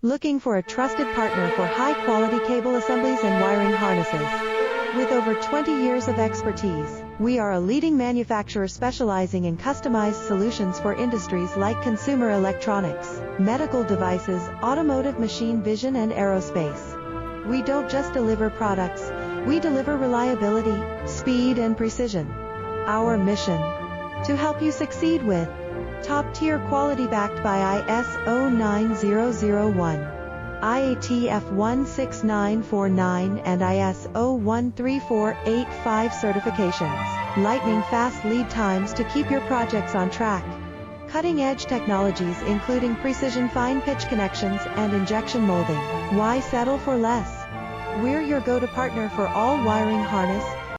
Looking for a trusted partner for high-quality cable assemblies and wiring harnesses? With over 20 years of expertise, we are a leading manufacturer specializing in customized solutions for industries like consumer electronics, medical devices, automotive machine vision, and aerospace. We don't just deliver products, we deliver reliability, speed, and precision. Our mission: to help you succeed with top-tier quality backed by ISO 9001, IATF 16949 and ISO 13485 certifications, lightning-fast lead times to keep your projects on track, cutting-edge technologies including precision fine-pitch connections and injection molding. Why settle for less? We're your go-to partner for all wiring harness,